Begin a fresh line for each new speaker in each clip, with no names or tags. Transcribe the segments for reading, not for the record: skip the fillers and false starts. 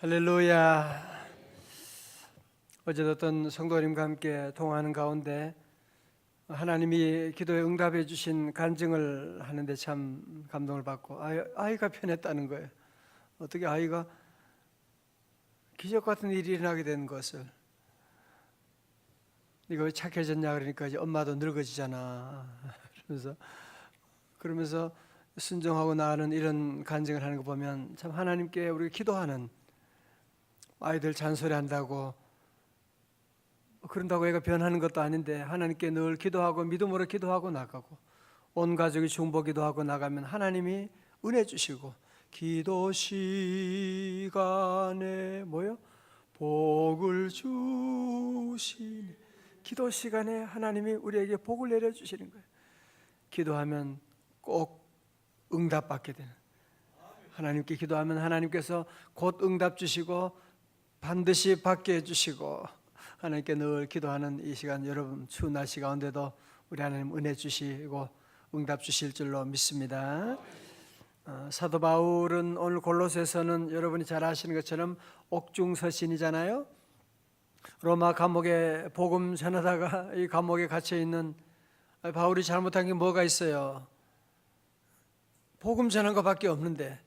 할렐루야. 어제도 어떤 성도님과 함께 통화하는 가운데 하나님이 기도에 응답해 주신 간증을 하는데 참 감동을 받고 아이가 편했다는 거예요. 어떻게 아이가 기적 같은 일이 일어나게 된 것을. 네가 왜 착해졌냐 그러니까 이제 엄마도 늙어지잖아. 그러면서 순종하고 나가는 이런 간증을 하는 거 보면 참 하나님께 우리가 기도하는, 아이들 잔소리한다고 그런다고 애가 변하는 것도 아닌데 하나님께 늘 기도하고 믿음으로 기도하고 나가고 온 가족이 중보기도 하고 나가면 하나님이 은혜 주시고 기도 시간에 복을 주시니, 기도 시간에 하나님이 우리에게 복을 내려주시는 거예요. 기도하면 꼭 응답받게 되는, 하나님께 기도하면 하나님께서 곧 응답 주시고 반드시 받게 해주시고, 하나님께 늘 기도하는 이 시간, 여러분 추운 날씨 가운데도 우리 하나님 은혜 주시고 응답 주실 줄로 믿습니다. 사도 바울은 오늘 골로새서는 여러분이 잘 아시는 것처럼 옥중서신이잖아요. 로마 감옥에 복음 전하다가 이 감옥에 갇혀 있는 바울이 잘못한 게 뭐가 있어요? 복음 전한 것밖에 없는데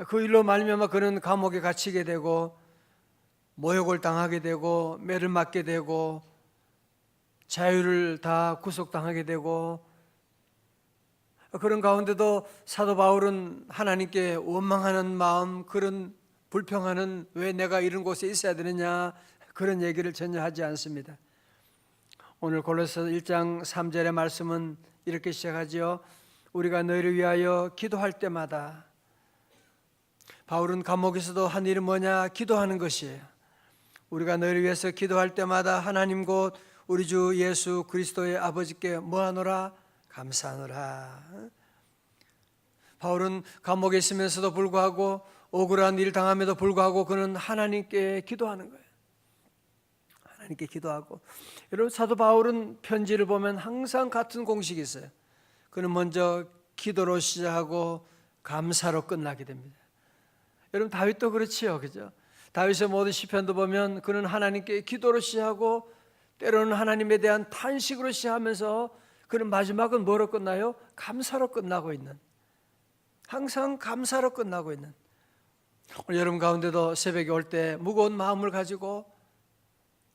그 일로 말미암아 그는 감옥에 갇히게 되고 모욕을 당하게 되고 매를 맞게 되고 자유를 다 구속당하게 되고, 그런 가운데도 사도 바울은 하나님께 원망하는 마음, 그런 불평하는, 왜 내가 이런 곳에 있어야 되느냐, 그런 얘기를 전혀 하지 않습니다. 오늘 골로새서 1장 3절의 말씀은 이렇게 시작하지요. 우리가 너희를 위하여 기도할 때마다. 바울은 감옥에서도 한 일은 뭐냐? 기도하는 것이에요. 우리가 너희를 위해서 기도할 때마다 하나님 곧 우리 주 예수 그리스도의 아버지께 뭐하노라? 감사하노라. 바울은 감옥에 있으면서도 불구하고 억울한 일 당함에도 불구하고 그는 하나님께 기도하는 거예요. 하나님께 기도하고. 여러분, 사도 바울은 편지를 보면 항상 같은 공식이 있어요. 그는 먼저 기도로 시작하고 감사로 끝나게 됩니다. 여러분, 다윗도 그렇지요, 그죠? 다윗의 모든 시편도 보면 그는 하나님께 기도로 시작하고 때로는 하나님에 대한 탄식으로 시작하면서 그는 마지막은 뭐로 끝나요? 감사로 끝나고 있는, 항상 감사로 끝나고 있는. 오늘 여러분 가운데도 새벽에 올 때 무거운 마음을 가지고,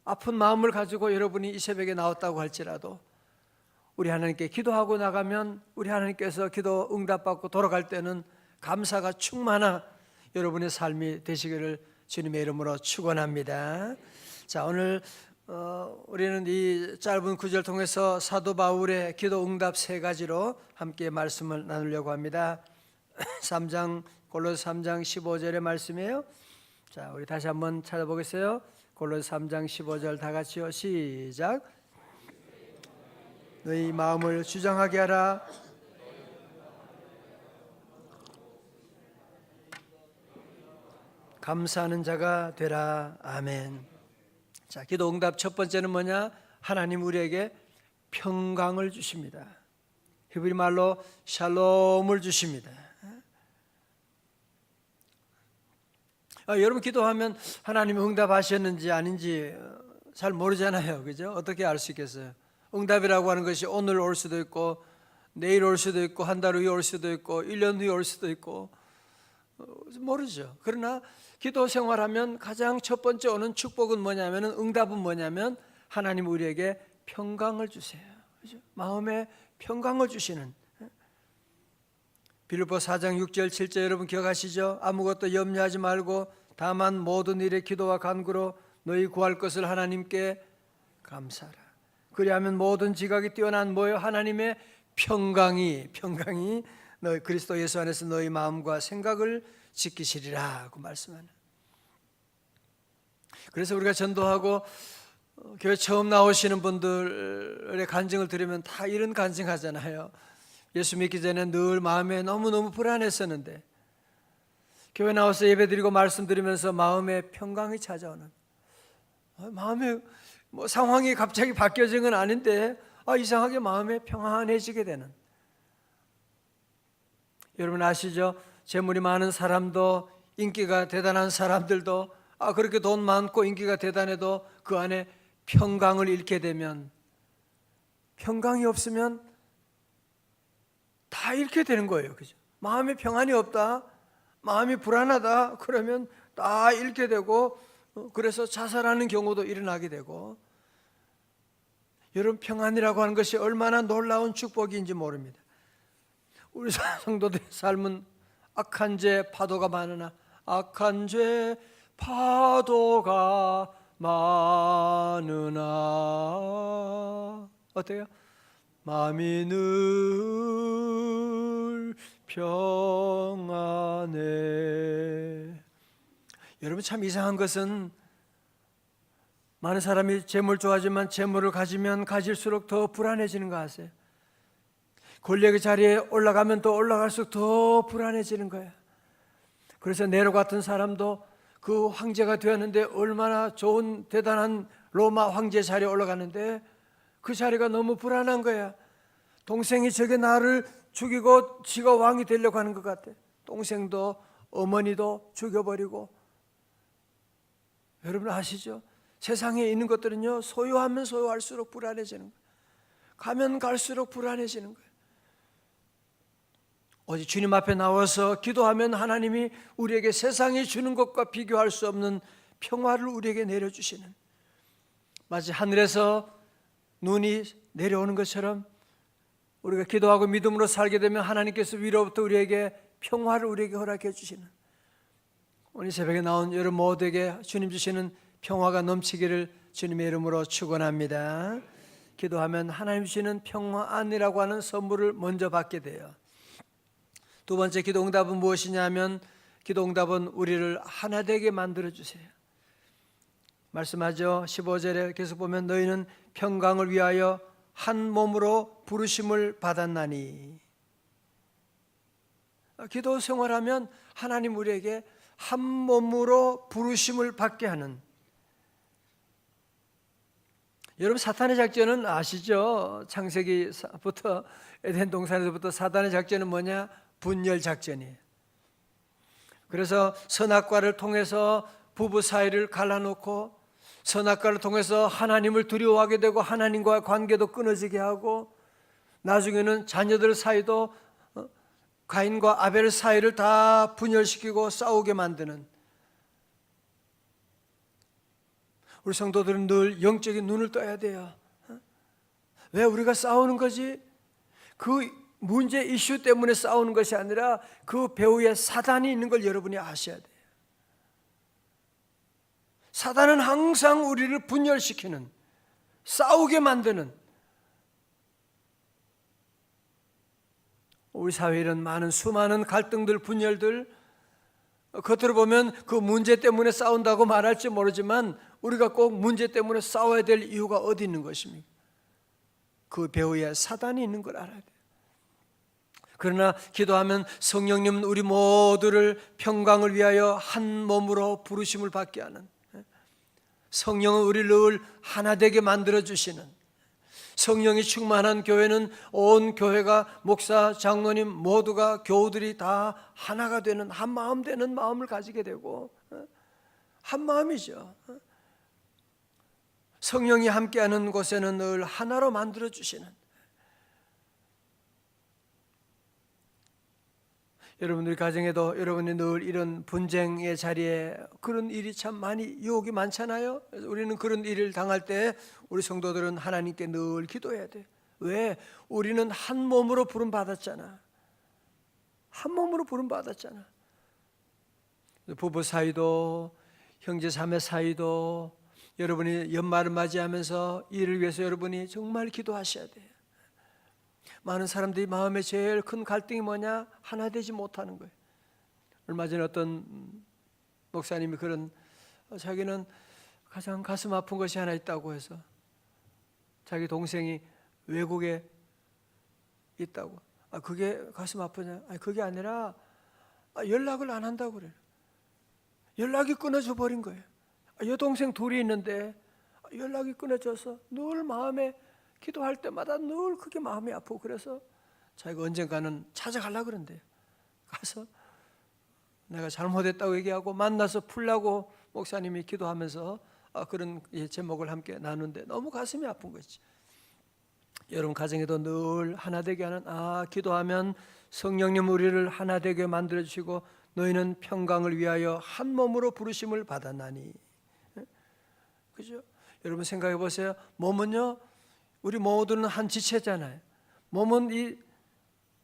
아픈 마음을 가지고 여러분이 이 새벽에 나왔다고 할지라도 우리 하나님께 기도하고 나가면 우리 하나님께서 기도 응답받고 돌아갈 때는 감사가 충만한 여러분의 삶이 되시기를 주님의 이름으로 축원합니다. 자, 오늘 우리는 이 짧은 구절 통해서 사도 바울의 기도 응답 세 가지로 함께 말씀을 나누려고 합니다. 3장 골로새 3장 15절의 말씀이에요. 자, 우리 다시 한번 찾아보겠어요. 골로새 3장 15절 다 같이요. 시작. 너희 마음을 주장하게 하라. 감사하는 자가 되라. 아멘. 자, 기도 응답 첫 번째는 뭐냐? 하나님 우리에게 평강을 주십니다. 히브리 말로 샬롬을 주십니다. 여러분 기도하면 하나님이 응답하셨는지 아닌지 잘 모르잖아요, 그죠? 어떻게 알 수 있겠어요? 응답이라고 하는 것이 오늘 올 수도 있고 내일 올 수도 있고 한 달 후에 올 수도 있고 1년 후에 올 수도 있고 모르죠. 그러나 기도 생활하면 가장 첫 번째 오는 축복은 뭐냐면, 응답은 뭐냐면 하나님 우리에게 평강을 주세요. 그죠? 마음에 평강을 주시는. 빌립보 4장 6절 7절 여러분 기억하시죠? 아무것도 염려하지 말고 다만 모든 일에 기도와 간구로 너희 구할 것을 하나님께 감사하라. 그리하면 모든 지각이 뛰어난 뭐요? 하나님의 평강이 너희 그리스도 예수 안에서 너희 마음과 생각을 지키시리라고 말씀하는. 그래서 우리가 전도하고 교회 처음 나오시는 분들의 간증을 들으면 다 이런 간증하잖아요. 예수 믿기 전에 늘 마음에 너무너무 불안했었는데 교회 나와서 예배드리고 말씀드리면서 마음에 평강이 찾아오는, 마음에 상황이 갑자기 바뀌어진 건 아닌데 이상하게 마음에 평안해지게 되는. 여러분 아시죠? 재물이 많은 사람도 인기가 대단한 사람들도 그렇게 돈 많고 인기가 대단해도 그 안에 평강을 잃게 되면, 평강이 없으면 다 잃게 되는 거예요. 그죠? 마음에 평안이 없다, 마음이 불안하다, 그러면 다 잃게 되고, 그래서 자살하는 경우도 일어나게 되고. 여러분, 평안이라고 하는 것이 얼마나 놀라운 축복인지 모릅니다. 우리 성도들의 삶은 악한 죄 파도가 많으나, 악한 죄 파도가 많으나 어때요? 마음이 늘 평안해. 여러분, 참 이상한 것은 많은 사람이 재물 좋아하지만 재물을 가지면 가질수록 더 불안해지는 거 아세요? 권력의 자리에 올라가면 또 올라갈수록 더 불안해지는 거예요. 그래서 네로 같은 사람도 그 황제가 되었는데 얼마나 좋은 대단한 로마 황제 자리에 올라가는데 그 자리가 너무 불안한 거야. 동생이 저게 나를 죽이고 지가 왕이 되려고 하는 것 같아. 동생도 어머니도 죽여버리고. 여러분 아시죠? 세상에 있는 것들은요, 소유하면 소유할수록 불안해지는 거예요. 가면 갈수록 불안해지는 거예요. 오직 주님 앞에 나와서 기도하면 하나님이 우리에게 세상이 주는 것과 비교할 수 없는 평화를 우리에게 내려주시는, 마치 하늘에서 눈이 내려오는 것처럼 우리가 기도하고 믿음으로 살게 되면 하나님께서 위로부터 우리에게 평화를 우리에게 허락해 주시는, 오늘 새벽에 나온 여러분 모두에게 주님 주시는 평화가 넘치기를 주님의 이름으로 축원합니다. 기도하면 하나님 주시는 평안이라고 하는 선물을 먼저 받게 돼요. 두 번째 기도 응답은 무엇이냐면, 기도 응답은 우리를 하나 되게 만들어 주세요. 말씀하죠. 15절에 계속 보면 너희는 평강을 위하여 한 몸으로 부르심을 받았나니. 기도 생활하면 하나님 우리에게 한 몸으로 부르심을 받게 하는. 여러분, 사탄의 작전은 아시죠? 창세기부터 에덴 동산에서부터 사탄의 작전은 뭐냐? 분열 작전이에요. 그래서 선악과를 통해서 부부 사이를 갈라놓고, 선악과를 통해서 하나님을 두려워하게 되고 하나님과의 관계도 끊어지게 하고, 나중에는 자녀들 사이도 가인과 아벨 사이를 다 분열시키고 싸우게 만드는. 우리 성도들은 늘 영적인 눈을 떠야 돼요. 왜 우리가 싸우는 거지? 그 문제 이슈 때문에 싸우는 것이 아니라 그 배후에 사단이 있는 걸 여러분이 아셔야 돼요. 사단은 항상 우리를 분열시키는, 싸우게 만드는. 우리 사회에 이런 많은 수많은 갈등들, 분열들, 겉으로 보면 그 문제 때문에 싸운다고 말할지 모르지만 우리가 꼭 문제 때문에 싸워야 될 이유가 어디 있는 것입니까? 그 배후에 사단이 있는 걸 알아야 돼요. 그러나 기도하면 성령님은 우리 모두를 평강을 위하여 한 몸으로 부르심을 받게 하는, 성령은 우리를 늘 하나 되게 만들어주시는, 성령이 충만한 교회는 온 교회가 목사, 장로님 모두가 교우들이 다 하나가 되는, 한 마음 되는 마음을 가지게 되고, 한 마음이죠. 성령이 함께하는 곳에는 늘 하나로 만들어주시는. 여러분들 가정에도 여러분이 늘 이런 분쟁의 자리에 그런 일이 참 많이, 유혹이 많잖아요. 그래서 우리는 그런 일을 당할 때 우리 성도들은 하나님께 늘 기도해야 돼요. 왜? 우리는 한 몸으로 부름받았잖아. 한 몸으로 부름받았잖아. 부부 사이도 형제 자매 사이도 여러분이 연말을 맞이하면서 이를 위해서 여러분이 정말 기도하셔야 돼요. 많은 사람들이 마음에 제일 큰 갈등이 뭐냐? 하나 되지 못하는 거예요. 얼마 전에 어떤 목사님이 자기는 가장 가슴 아픈 것이 하나 있다고 해서, 자기 동생이 외국에 있다고. 그게 가슴 아프냐? 그게 아니라 연락을 안 한다고 그래요. 연락이 끊어져 버린 거예요. 여동생 둘이 있는데 연락이 끊어져서 늘 마음에, 기도할 때마다 늘 그게 마음이 아프고, 그래서 자기가 언젠가는 찾아가려고 그런대요. 가서 내가 잘못했다고 얘기하고 만나서 풀라고 목사님이 기도하면서 그런 제목을 함께 나누는데 너무 가슴이 아픈 거지. 여러분 가정에도 늘 하나 되게 하는 기도하면 성령님 우리를 하나 되게 만들어 주시고 너희는 평강을 위하여 한 몸으로 부르심을 받았나니. 그죠? 여러분 생각해 보세요. 몸은요, 우리 모두는 한 지체잖아요. 몸은 이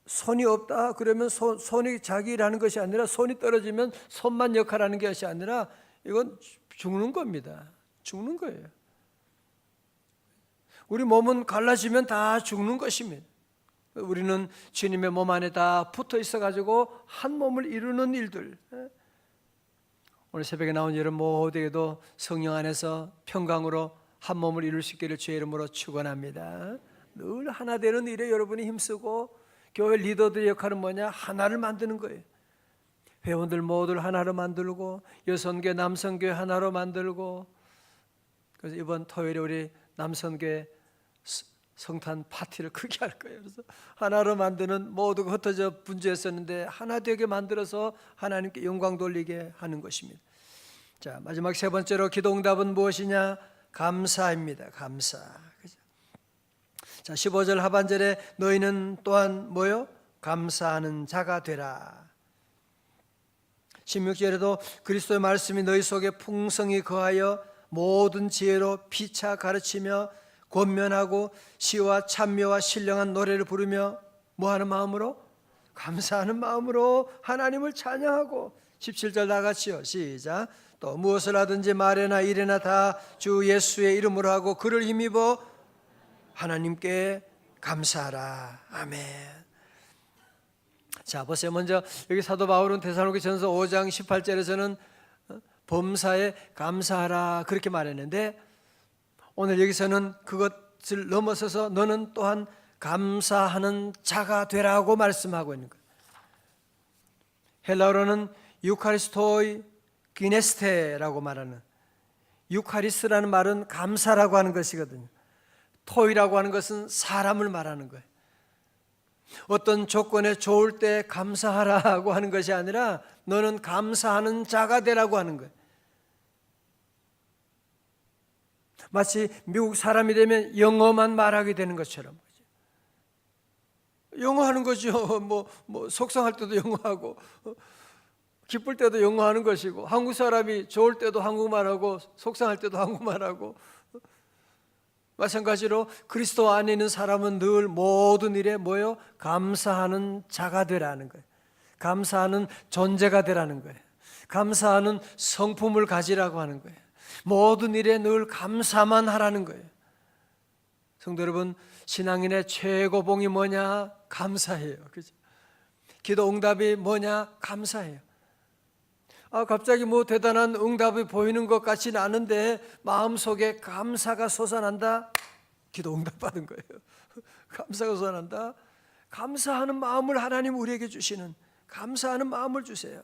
손이 없다 그러면 손이 자기 일하는 것이 아니라, 손이 떨어지면 손만 역할하는 것이 아니라 이건 죽는 겁니다. 죽는 거예요. 우리 몸은 갈라지면 다 죽는 것입니다. 우리는 주님의 몸 안에 다 붙어 있어가지고 한 몸을 이루는 일들. 오늘 새벽에 나온 여러분 모두에게도 성령 안에서 평강으로 한 몸을 이룰 수 있기를 주의 이름으로 축원합니다. 늘 하나 되는 일에 여러분이 힘쓰고, 교회 리더들의 역할은 뭐냐? 하나를 만드는 거예요. 회원들 모두를 하나로 만들고, 여성교회 남성교회 하나로 만들고. 그래서 이번 토요일에 우리 남성교회 성탄 파티를 크게 할 거예요. 그래서 하나로 만드는, 모두가 흩어져 분주했었는데 하나 되게 만들어서 하나님께 영광 돌리게 하는 것입니다. 자, 마지막 세 번째로 기도응답은 무엇이냐? 감사입니다. 감사. 그죠? 자, 15절 하반절에 너희는 또한 뭐요? 감사하는 자가 되라. 16절에도 그리스도의 말씀이 너희 속에 풍성히 거하여 모든 지혜로 피차 가르치며 권면하고 시와 찬미와 신령한 노래를 부르며 뭐하는 마음으로? 감사하는 마음으로 하나님을 찬양하고. 17절 다 같이요. 시작. 또 무엇을 하든지 말이나 일이나 다 주 예수의 이름으로 하고 그를 힘입어 하나님께 감사하라. 아멘. 자, 보세요. 먼저 여기 사도 바울은 데살로니가전서 5장 18절에서는 범사에 감사하라 그렇게 말했는데, 오늘 여기서는 그것을 넘어서서 너는 또한 감사하는 자가 되라고 말씀하고 있는 거예요. 헬라어로는 유카리스토이 기네스테라고 말하는, 유카리스라는 말은 감사라고 하는 것이거든요. 토이라고 하는 것은 사람을 말하는 거예요. 어떤 조건에 좋을 때 감사하라고 하는 것이 아니라 너는 감사하는 자가 되라고 하는 거예요. 마치 미국 사람이 되면 영어만 말하게 되는 것처럼. 영어 하는 거죠. 뭐 속상할 때도 영어하고, 기쁠 때도 영어하는 것이고, 한국 사람이 좋을 때도 한국말하고 속상할 때도 한국말하고, 마찬가지로 그리스도 안에 있는 사람은 늘 모든 일에 뭐요? 감사하는 자가 되라는 거예요. 감사하는 존재가 되라는 거예요. 감사하는 성품을 가지라고 하는 거예요. 모든 일에 늘 감사만 하라는 거예요. 성도 여러분, 신앙인의 최고봉이 뭐냐? 감사해요. 그죠? 기도 응답이 뭐냐? 감사해요. 갑자기 뭐 대단한 응답이 보이는 것 같지는 않은데 마음속에 감사가 솟아난다? 기도 응답 받은 거예요. 감사가 솟아난다? 감사하는 마음을 하나님 우리에게 주시는, 감사하는 마음을 주세요.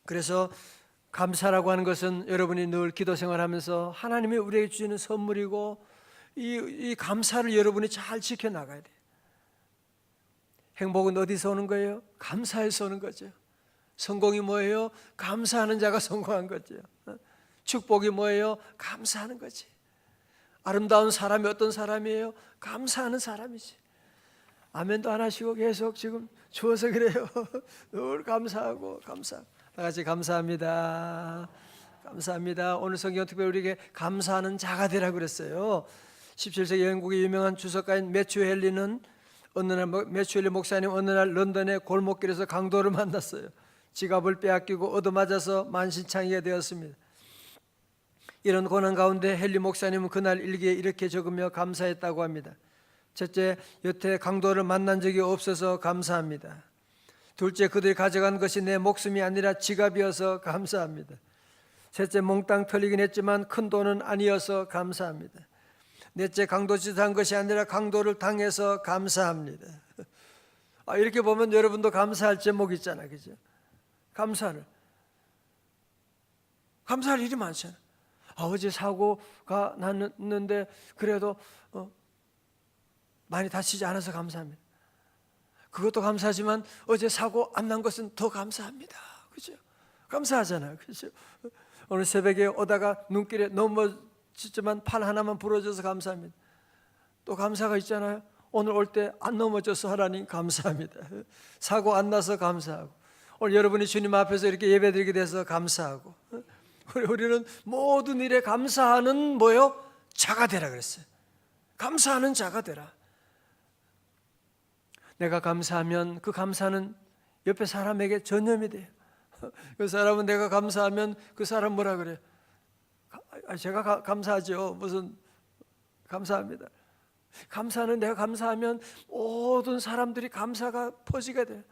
그래서 감사라고 하는 것은 여러분이 늘 기도 생활하면서 하나님이 우리에게 주시는 선물이고, 이 감사를 여러분이 잘 지켜나가야 돼요. 행복은 어디서 오는 거예요? 감사해서 오는 거죠. 성공이 뭐예요? 감사하는 자가 성공한 거죠. 축복이 뭐예요? 감사하는 거지. 아름다운 사람이 어떤 사람이에요? 감사하는 사람이지. 아멘도 안 하시고 계속 지금 추워서 그래요. 늘 감사하고 감사. 다 같이 감사합니다. 감사합니다. 오늘 성경 특별히 우리에게 감사하는 자가 되라고 그랬어요. 17세기 영국의 유명한 주석가인 매튜 헨리는 매튜 헨리 목사님 어느 날 런던의 골목길에서 강도를 만났어요. 지갑을 빼앗기고 얻어맞아서 만신창이가 되었습니다. 이런 고난 가운데 헨리 목사님은 그날 일기에 이렇게 적으며 감사했다고 합니다. 첫째, 여태 강도를 만난 적이 없어서 감사합니다. 둘째, 그들이 가져간 것이 내 목숨이 아니라 지갑이어서 감사합니다. 셋째, 몽땅 털리긴 했지만 큰 돈은 아니어서 감사합니다. 넷째, 강도짓을 한 것이 아니라 강도를 당해서 감사합니다. 이렇게 보면 여러분도 감사할 제목이 있잖아요. 그죠? 감사할 일이 많잖아요. 어제 사고가 났는데 그래도 많이 다치지 않아서 감사합니다. 그것도 감사하지만 어제 사고 안 난 것은 더 감사합니다. 그죠? 감사하잖아요. 그죠? 오늘 새벽에 오다가 눈길에 넘어졌지만 팔 하나만 부러져서 감사합니다. 또 감사가 있잖아요. 오늘 올 때 안 넘어져서 하나님 감사합니다. 사고 안 나서 감사하고, 오늘 여러분이 주님 앞에서 이렇게 예배드리게 돼서 감사하고, 우리는 모든 일에 감사하는 뭐요? 자가 되라 그랬어요. 감사하는 자가 되라. 내가 감사하면 그 감사는 옆에 사람에게 전염이 돼요. 그 사람은 내가 감사하면 그 사람 뭐라 그래요? 제가 감사하죠. 무슨 감사합니다. 감사는 내가 감사하면 모든 사람들이 감사가 퍼지게 돼요.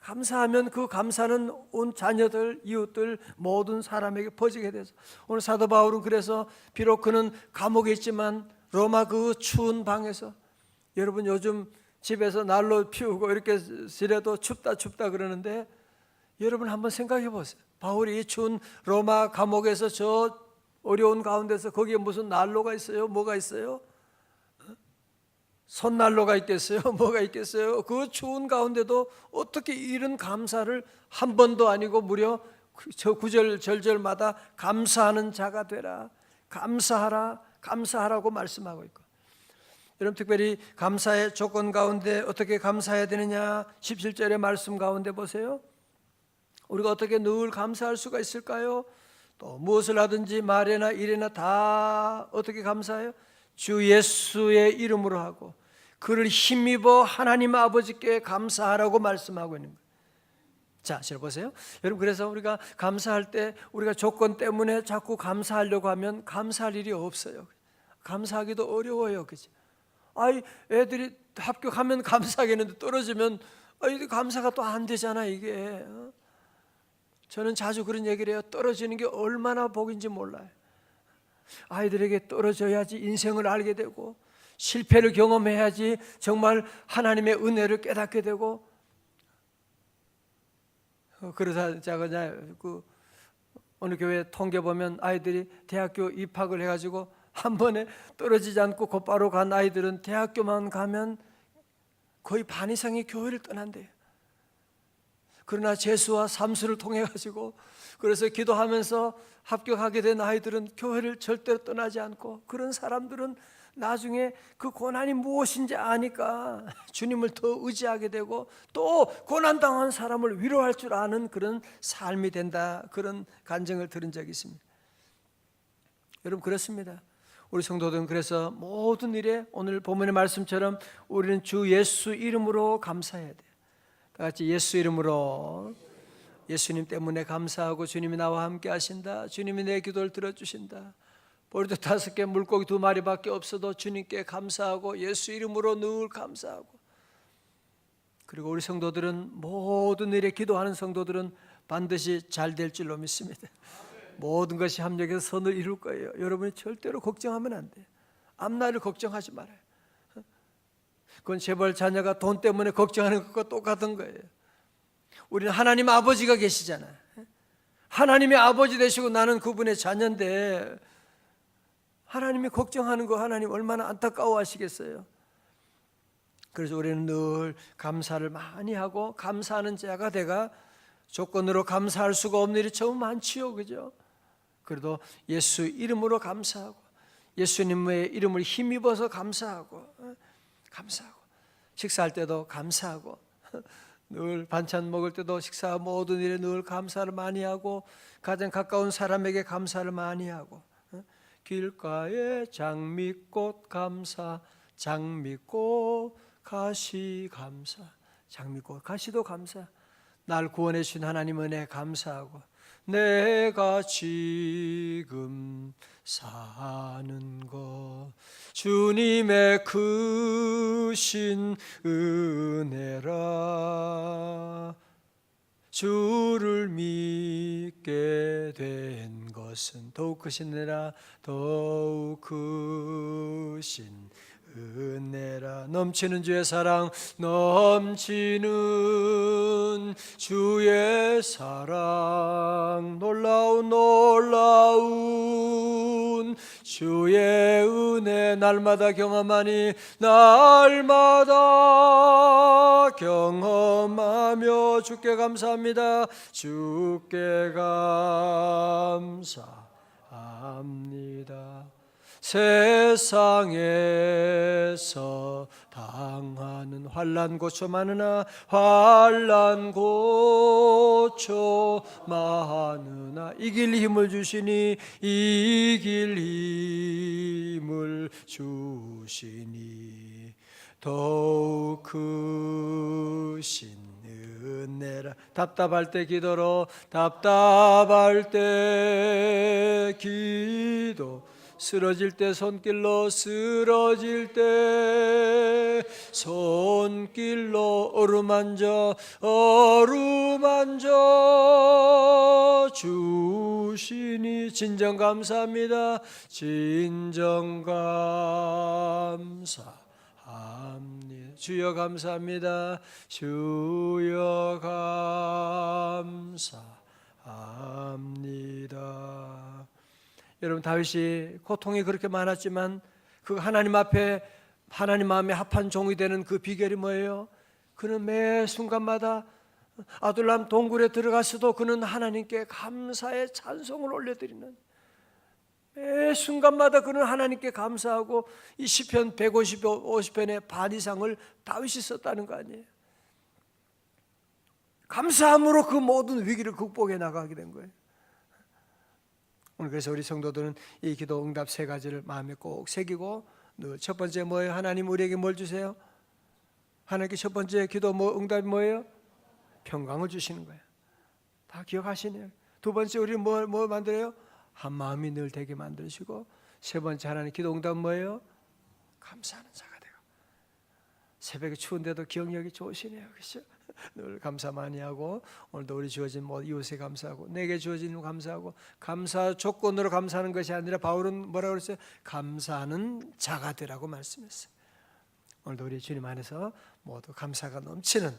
감사하면 그 감사는 온 자녀들, 이웃들, 모든 사람에게 퍼지게 돼서, 오늘 사도 바울은 그래서 비록 그는 감옥에 있지만 로마 그 추운 방에서, 여러분 요즘 집에서 난로 피우고 이렇게 지내도 춥다 그러는데, 여러분 한번 생각해 보세요. 바울이 이 추운 로마 감옥에서 저 어려운 가운데서 거기에 무슨 난로가 있어요? 뭐가 있어요? 손난로가 있겠어요? 뭐가 있겠어요? 그 추운 가운데도 어떻게 이런 감사를 한 번도 아니고 무려 저 구절 절절마다 감사하는 자가 되라, 감사하라, 감사하라고 말씀하고 있고, 여러분 특별히 감사의 조건 가운데 어떻게 감사해야 되느냐, 17절의 말씀 가운데 보세요. 우리가 어떻게 늘 감사할 수가 있을까요? 또 무엇을 하든지 말이나 일이나 다 어떻게 감사해요? 주 예수의 이름으로 하고 그를 힘입어 하나님 아버지께 감사하라고 말씀하고 있는 거예요. 자, 잘 보세요. 여러분, 그래서 우리가 감사할 때 우리가 조건 때문에 자꾸 감사하려고 하면 감사할 일이 없어요. 감사하기도 어려워요. 그죠? 아이, 애들이 합격하면 감사하겠는데 떨어지면 감사가 또 안 되잖아, 이게. 저는 자주 그런 얘기를 해요. 떨어지는 게 얼마나 복인지 몰라요. 아이들에게 떨어져야지 인생을 알게 되고, 실패를 경험해야지 정말 하나님의 은혜를 깨닫게 되고, 그러다 그 어느 교회 통계 보면 아이들이 대학교 입학을 해가지고 한 번에 떨어지지 않고 곧바로 간 아이들은 대학교만 가면 거의 반 이상이 교회를 떠난대요. 그러나 재수와 삼수를 통해 가지고, 그래서 기도하면서 합격하게 된 아이들은 교회를 절대로 떠나지 않고, 그런 사람들은 나중에 그 고난이 무엇인지 아니까 주님을 더 의지하게 되고, 또 고난당한 사람을 위로할 줄 아는 그런 삶이 된다, 그런 간증을 들은 적이 있습니다. 여러분, 그렇습니다. 우리 성도들은 그래서 모든 일에 오늘 본문의 말씀처럼 우리는 주 예수 이름으로 감사해야 돼요. 다 같이 예수 이름으로, 예수님 때문에 감사하고 주님이 나와 함께 하신다, 주님이 내 기도를 들어주신다, 보리도 5개 물고기 2마리밖에 없어도 주님께 감사하고 예수 이름으로 늘 감사하고, 그리고 우리 성도들은 모든 일에 기도하는 성도들은 반드시 잘 될 줄로 믿습니다. 모든 것이 합력해서 선을 이룰 거예요. 여러분이 절대로 걱정하면 안 돼요. 앞날을 걱정하지 말아요. 그건 재벌 자녀가 돈 때문에 걱정하는 것과 똑같은 거예요. 우리는 하나님 아버지가 계시잖아요. 하나님의 아버지 되시고 나는 그분의 자녀인데, 하나님이 걱정하는 거 하나님 얼마나 안타까워하시겠어요. 그래서 우리는 늘 감사를 많이 하고, 감사하는 자가 돼가 조건으로 감사할 수가 없는 일이 참 많지요, 그죠? 그래도 예수 이름으로 감사하고, 예수님의 이름을 힘입어서 감사하고, 식사할 때도 감사하고, 늘 반찬 먹을 때도 식사 모든 일에 늘 감사를 많이 하고, 가장 가까운 사람에게 감사를 많이 하고, 길가에 장미꽃 감사, 장미꽃 가시 감사, 장미꽃 가시도 감사, 날 구원해 주신 하나님 은혜 감사하고, 내가 지금 사는 것 주님의 크신 은혜라, 주를 믿게 된 것은 더욱 크신 은혜라, 더욱 크신 은혜라. 넘치는 주의 사랑, 넘치는 주의 사랑, 놀라운 주시는 주의 은혜 날마다 경험하니 날마다 경험하며 주께 감사합니다. 주께 감사합니다. 세상에서 당하는 환난 고초 많으나 환난 고초 많으나 이길 힘을 주시니 이길 힘을 주시니 더욱 크신 은혜라. 답답할 때 기도로 답답할 때 기도 쓰러질 때 손길로 쓰러질 때 손길로 어루만져 주시니 진정 감사합니다. 진정 감사합니다. 주여 감사합니다. 주여 감사합니다. 여러분, 다윗이 고통이 그렇게 많았지만 그 하나님 앞에 하나님 마음에 합한 종이 되는 그 비결이 뭐예요? 그는 매 순간마다 아둘람 동굴에 들어갔어도 그는 하나님께 감사의 찬송을 올려드리는, 매 순간마다 그는 하나님께 감사하고 이 시편 150편의 반 이상을 다윗이 썼다는 거 아니에요? 감사함으로 그 모든 위기를 극복해 나가게 된 거예요. 오늘 그래서 우리 성도들은 이 기도 응답 세 가지를 마음에 꼭 새기고, 첫 번째 뭐예요? 하나님 우리에게 뭘 주세요? 하나님께 첫 번째 기도 응답이 뭐예요? 평강을 주시는 거예요. 다 기억하시네요. 두 번째 우리는 뭘 만들어요? 한 마음이 늘 되게 만드시고, 세 번째 하나님 기도 응답은 뭐예요? 감사하는 자가 되고. 새벽에 추운데도 기억력이 좋으시네요. 그렇죠? 늘 감사 많이 하고, 오늘도 우리 주어진 이웃에 감사하고, 내게 주어진 일 감사하고, 감사 조건으로 감사하는 것이 아니라 바울은 뭐라고 그랬어요? 감사하는 자가 되라고 말씀했어요. 오늘도 우리 주님 안에서 모두 감사가 넘치는,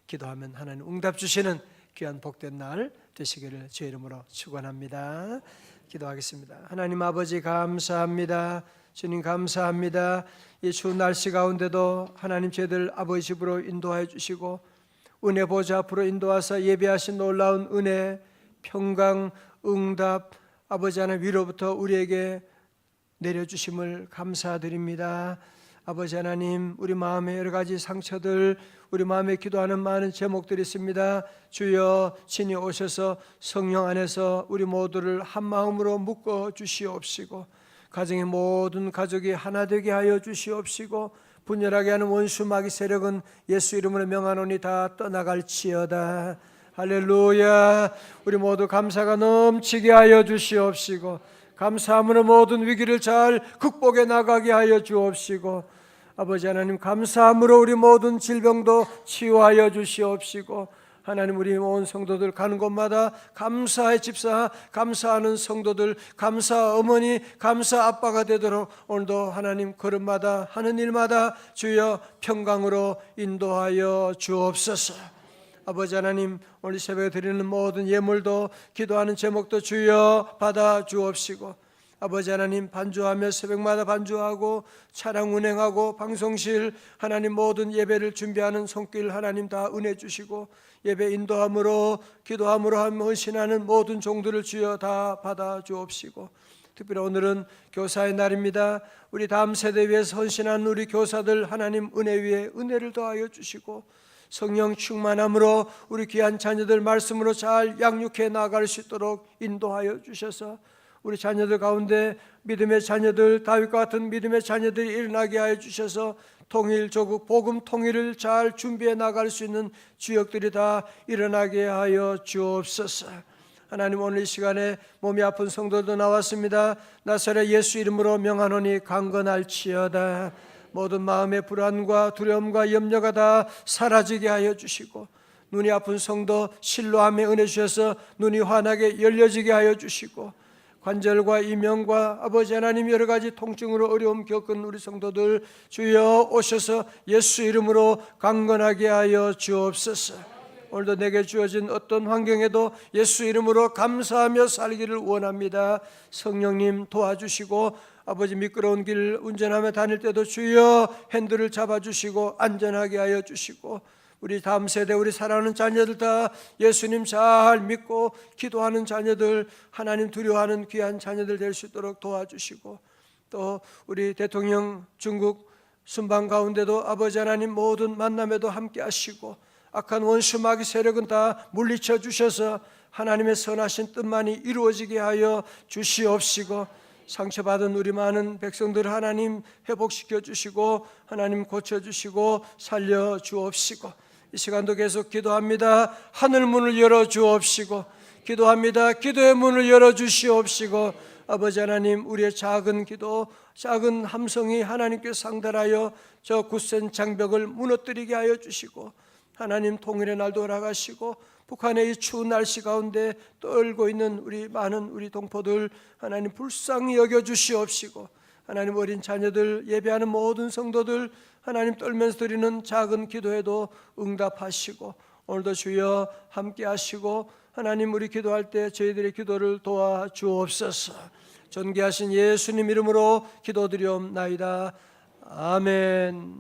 기도하면 하나님 응답 주시는 귀한 복된 날 되시기를 주의 이름으로 축원합니다. 기도하겠습니다. 하나님 아버지 감사합니다. 주님 감사합니다. 이 추운 날씨 가운데도 하나님 저희들 아버지 집으로 인도하여 주시고, 은혜 보좌 앞으로 인도하사 예배하신 놀라운 은혜, 평강, 응답, 아버지 하나님 위로부터 우리에게 내려주심을 감사드립니다. 아버지 하나님, 우리 마음에 여러 가지 상처들, 우리 마음에 기도하는 많은 제목들이 있습니다. 주여 친히 오셔서 성령 안에서 우리 모두를 한 마음으로 묶어 주시옵시고, 가정의 모든 가족이 하나 되게 하여 주시옵시고, 분열하게 하는 원수 마귀 세력은 예수 이름으로 명하노니 다 떠나갈지어다. 할렐루야. 우리 모두 감사가 넘치게 하여 주시옵시고, 감사함으로 모든 위기를 잘 극복해 나가게 하여 주옵시고, 아버지 하나님 감사함으로 우리 모든 질병도 치유하여 주시옵시고, 하나님 우리 온 성도들 가는 곳마다 감사의 집사, 감사하는 성도들, 감사 어머니, 감사 아빠가 되도록 오늘도 하나님 걸음마다 하는 일마다 주여 평강으로 인도하여 주옵소서. 아버지 하나님, 오늘 새벽에 드리는 모든 예물도, 기도하는 제목도 주여 받아 주옵시고, 아버지 하나님 반주하며 새벽마다 반주하고 차량 운행하고 방송실 하나님 모든 예배를 준비하는 손길 하나님 다 은혜 주시고, 예배 인도함으로 기도함으로 헌신하는 모든 종들을 주여 다 받아 주옵시고, 특별히 오늘은 교사의 날입니다. 우리 다음 세대 위해서 헌신하는 우리 교사들 하나님 은혜 위에 은혜를 더하여 주시고, 성령 충만함으로 우리 귀한 자녀들 말씀으로 잘 양육해 나갈 수 있도록 인도하여 주셔서, 우리 자녀들 가운데 믿음의 자녀들, 다윗과 같은 믿음의 자녀들이 일어나게 하여 주셔서 통일, 조국, 복음 통일을 잘 준비해 나갈 수 있는 주역들이 다 일어나게 하여 주옵소서. 하나님 오늘 이 시간에 몸이 아픈 성도도 나왔습니다. 나사렛 예수 이름으로 명하노니 강건할지어다. 모든 마음의 불안과 두려움과 염려가 다 사라지게 하여 주시고, 눈이 아픈 성도 실로함에 은혜 주셔서 눈이 환하게 열려지게 하여 주시고, 관절과 이명과 아버지 하나님 여러 가지 통증으로 어려움 겪은 우리 성도들 주여 오셔서 예수 이름으로 강건하게 하여 주옵소서. 오늘도 내게 주어진 어떤 환경에도 예수 이름으로 감사하며 살기를 원합니다. 성령님 도와주시고 아버지 미끄러운 길 운전하며 다닐 때도 주여 핸들을 잡아주시고 안전하게 하여 주시고 우리 다음 세대 우리 사랑하는 자녀들 다 예수님 잘 믿고 기도하는 자녀들 하나님 두려워하는 귀한 자녀들 될 수 있도록 도와주시고 또 우리 대통령 중국 순방 가운데도 아버지 하나님 모든 만남에도 함께 하시고 악한 원수 마귀 세력은 다 물리쳐 주셔서 하나님의 선하신 뜻만이 이루어지게 하여 주시옵시고 상처받은 우리 많은 백성들 하나님 회복시켜 주시고 하나님 고쳐주시고 살려 주옵시고 이 시간도 계속 기도합니다. 하늘 문을 열어 주옵시고 기도합니다. 기도의 문을 열어 주시옵시고 아버지 하나님 우리의 작은 기도 작은 함성이 하나님께 상달하여 저 굳센 장벽을 무너뜨리게 하여 주시고 하나님 통일의 날도 허락하시고 북한의 이 추운 날씨 가운데 떨고 있는 우리 많은 우리 동포들 하나님 불쌍히 여겨주시옵시고 하나님 어린 자녀들 예배하는 모든 성도들 하나님 떨면서 드리는 작은 기도에도 응답하시고 오늘도 주여 함께 하시고 하나님 우리 기도할 때 저희들의 기도를 도와주옵소서. 존귀하신 예수님 이름으로 기도드리옵나이다. 아멘.